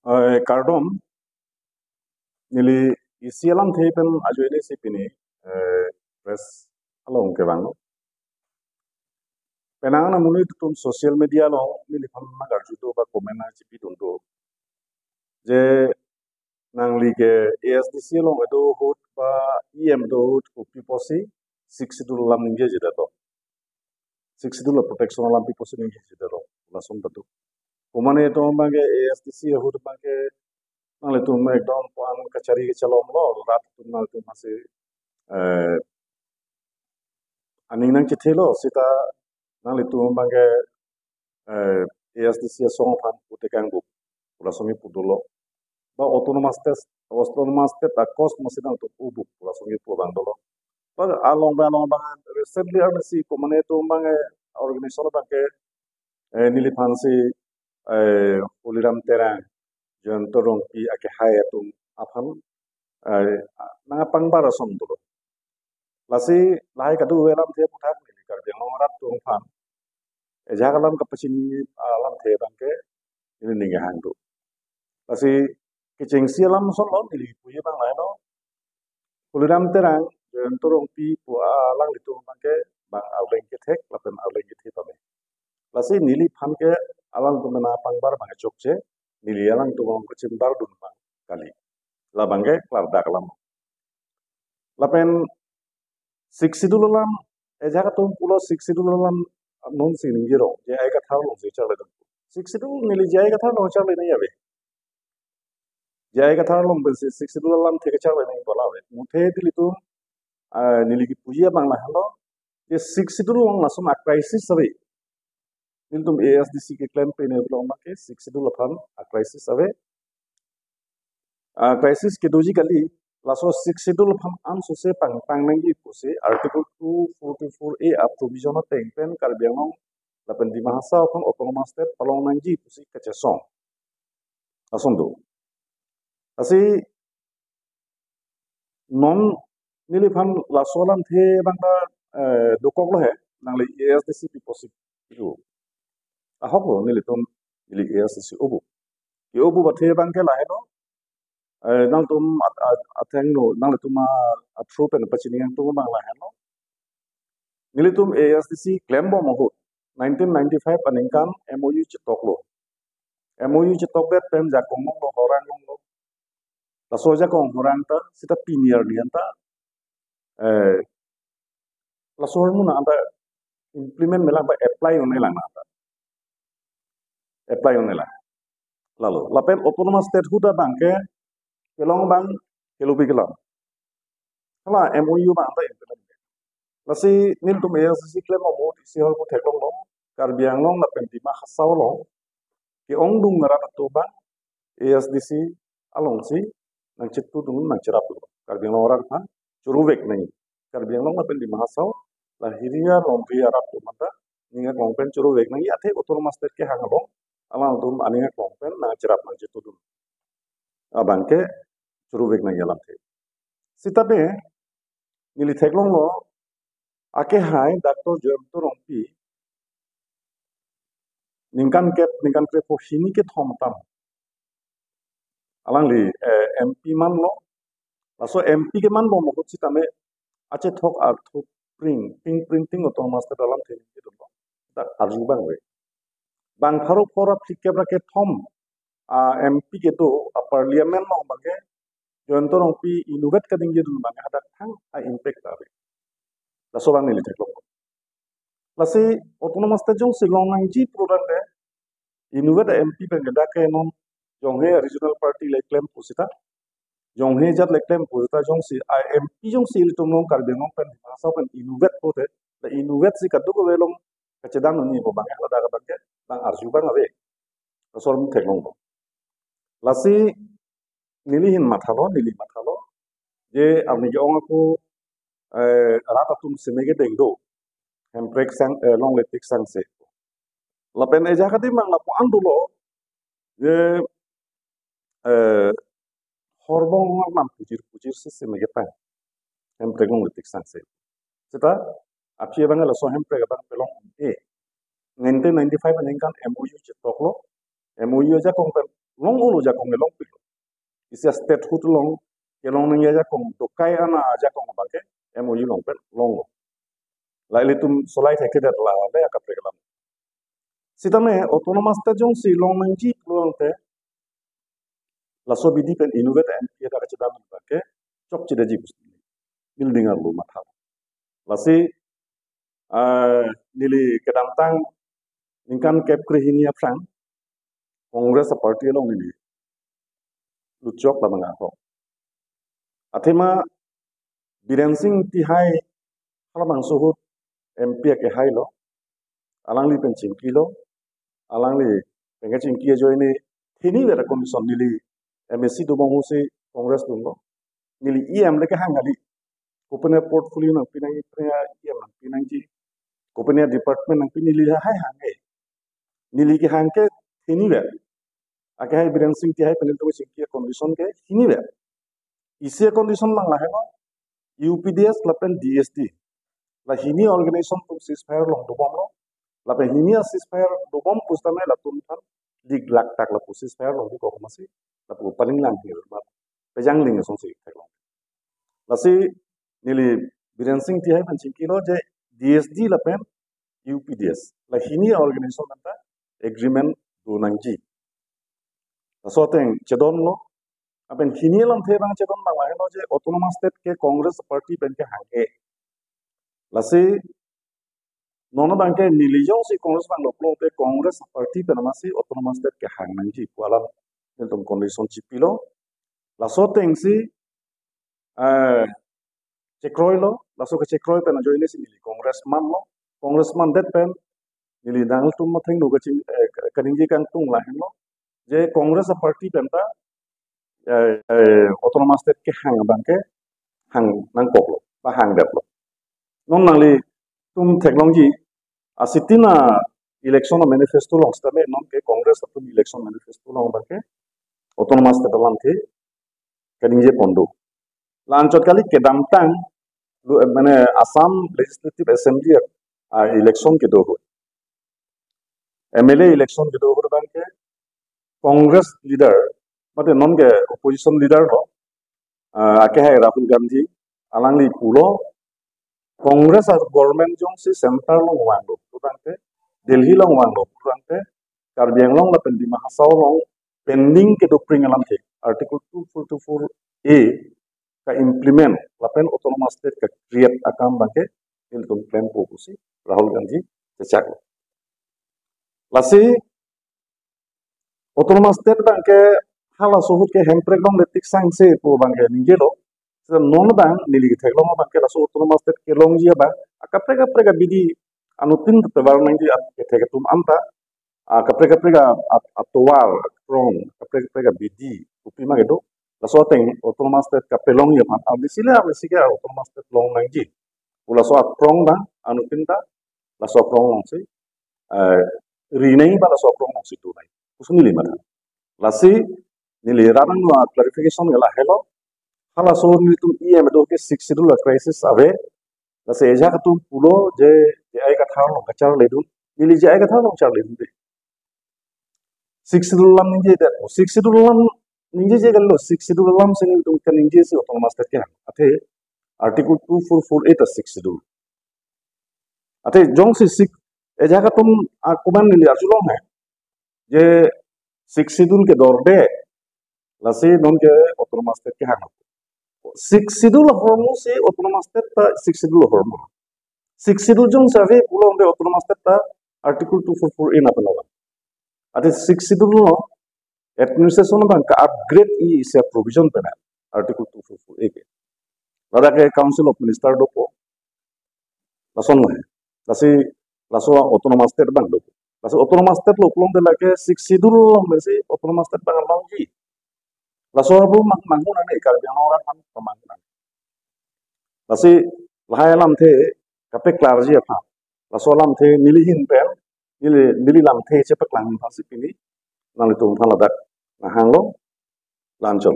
Kardom nili isialam thepen ajoile sipini press along ke bang penang na muni tum social media lo nili pham na garjudo ba comment na chipi tunto je nang lige ASDC lo edo hot ba EM do hot kopi posi 62 lam ninge jeda to 62 la protection lam pi posi ninge jeda ro lasum tatu kumane to bange ASDC hot bange nang le tum ekdom pan kachari ke chalom lo rat tum nang tum masih aning nang chithelo sita nang le tum bange ASDC song fan putekang bu pula somi pudolo ba autonomous state akos masina to ubu pula somi pudang dolo ba along ba recently arsi komane to bange organization bange nili fansi uliram terang jantorong pi ake hayatum afan nanga pangbara som dolo lasi lahai kadu welam the putak ni kar jeng rat tung fan jagalam kapasini alam the bangke ini ninge hangdu lasi kicing sialam son lo nili puye bang lai no kuliram terang torong pi pu alang litu bangke bang awleng ke thek lapen awleng ke thitame lasi nili phan ke alang tu mena pangbar bang chokche nili alang tu ngong kucim bar dun bang kali la bangke klar dakalam lapen siksidulalam ejaga tum pulo siksidulalam non siningiro je ai ka thar lo je chale dum siksidul nili je ai ka thar lo chale nei abe jaya thar long bel 62 lam থেকে chale nei bola we muthe dili tu nili ki puja bangla halo je 62 long nasum a crisis sabe nil tum ASDC ke claim pe ne blong ma ke 62 lapan a crisis sabe crisis ke doji kali laso 62 lapan an so se pang pang nang gi puse article 244A a provision of teng pen kar biang lapan di bahasa upang autonomous state palong nang gi pusi kachesong asom do asi non nili phan la solam the bangla dokok lo he nang le ASDC pi posip itu ahok lo nili tum nili ASDC ubu ki ubu ba the bang ke la he no nang tum atheng no nang le tum a through pen pachini yang tum bang la he no nili tum ASDC claim bo mo 1995 aningkan MOU chitok lo MOU chitok bet pen jakong lo orang lo la soja kong orang ta sita pinier dianta la soja mu na anda implement melang ba apply on elang na apply on elang lalu lapen autonomous state huda bangke kelong bang kelubi kelang kala MOU bang ta implement lasi nim tum ASDC claim mo isi hol ko theklong lo kar biang long lapen di ma khasaw lo ki ong dung ngara to bang ASDC along si nang chitu dung nang chirap lo kar biang long rar pha churuvek nei kar biang long lapen di ma khasaw la hiria long bi arap to mata ninga kongpen churuvek nei athe autonomous state ke hangalo alang tum aninga kongpen na chirap nang chitu dung abangke churuvek nang yalam the sitabe nili theklong lo ake hai Dr. Jemto Rongpi ningkan ke po hini ke thomtam alang li MP man lo laso MP ke man bo mo sitame ache thok ar thok printing autonomous state alam the ni do ta arju bang we bang pharo phora phike bra ke thom MP ke to parliament lo bage Jemto Rongpi innovate ka ding je dun bang ada thang a impact ave laso bang ni theklo lasi autonomous state jong silong nang ji product de innovate MP bang da ke non jonghe regional party like claim pusita jonghe jat like claim pusita jong si MP jong si litum long kar bengong pen masa pen innovate pote the innovate si kadu ko velong kacedang ni ko bang ada ka bang bang arju bang ave rasol mu thekong lasi nili mathalo je amni jong ko ratatum semege dengdo hemprek sang long letik sang se lapen eja kati mang lapo andulo je horbong nam pujir si semege pan hemprek long letik sang se sita apye bang la so hemprek bang pelong 1995 anengkan MOU chitok lo MOU ja kong pen long ulu jakong long pilo isia state hut long ke long nang ya jakong to kai ana jakong bangke MOU long pen long laili tum solai theke dat la le akapre kalam sitame autonomous ta jong si long nang ji plong te la so bidi pen innovate and ya ka chida bangke chok chida ji building ar lu matha lasi nili kedam tang ingkan kep krihinia prang Congress party long nili luchok la manga ho athema Biren Singh ti hai halamang suhut MP ke hai lo alangli pen chingki lo alangli penga chingki join ni thini vera commission nili MSC do bang se Congress dum lo nili EM le ke hangali kopene portfolio nang pinang iprea EM nang pinang ji kopene department nang pinili hai hange nili ke hangke thini ver ake hai Biren Singh ti hai penil to chingki condition ke thini ver ise condition lang la hai lo UPDS lapen DSD la hini organization tum ceasefire long do bom lo la pe hini ceasefire do bom pustame la tum than lig lak tak la ceasefire long di ko masi la pu paling lang hir ma pejang ling song si thak long la si nili Biren Singh ti hai panching kilo je DSD lapen UPDS la hini organization anta agreement do nang ji la so teng chedon lo apen hini lam the bang chedon bang la no je autonomous state ke Congress party pen ke hange lasi nono bangke nilijong si Congress bang loklo pe Congress party pe namasi autonomous state ke hang nangji kualam entum condition chipilo laso tengsi chekroy lo laso ke chekroy pe na joine si nili congressman det pen nili dang tum matheng no gaching kaningji kang tung la hen lo je Congress party pen ta autonomous state ke hang bangke hang nang koklo ba hang det lo non nangli tum technology asitina election manifesto long stame non ke Congress tum election manifesto long bangke autonomous state lam the kaningje pondo lanchot kali kedam tang mane Assam legislative assembly election ke do MLA election ke do bangke Congress leader mate non ke opposition leader lo ake hai Rahul Gandhi alangli pulo Congress as government jong si center long wang lo turante Delhi long wang lo turante Karbi Anglong la pendi Mahasau long pending ke do pring alam the article 244A ka implement la pen autonomous state ka create akam bangke il tum plan proposi Rahul Gandhi sechak lasi autonomous state bangke hala sohut ke hemprek long letik sang se po bangke ningelo non bang nili theklong bangke laso autonomous state ke long jia ba akapreka bidi anutin tebar nangji ke theketum anta akapreka atowal krong akapreka bidi upima gedo laso teng autonomous state ka pelong ya ma abisile autonomous state long nangji ulaso krong bang anutin ta laso krong long se rinai ba laso krong long situ nai usuni lima lasi nili ranang no clarification gala hello hala so ni tum EM do ke 6 schedule crisis ave la se ja tum pulo je ai ka thang ka char le dun nili je ai ka thang char le dun 6 schedule lam ninje da 6 schedule lam ninje je gallo 6 schedule lam se ni tum kan ninje se autonomous state ke athe article 2448 ta 6 schedule athe jong se 6 e ja ka tum kuman nili arjulong hai je 6 schedule ke dor de la se non ke autonomous state ke hang 6 schedule hormo se autonomous state ta 6 schedule hormo 6 schedule jong save pulong de autonomous state ta article 244A na panawa ate 6 schedule no administration bank ka upgrade is a provision pena article 244A ke lada ke council of minister do po lason no lasi laso autonomous state bank do laso autonomous state lo pulong de la ke 6 schedule lo mesi autonomous state bank long ji laso bu mangun ane kal yang orang kan pemangunan lasi lahai lam the kape klarji apa laso lam the nilihin pen nili lam the chepak lang pasi pini nang itu paladak nahang lo lancol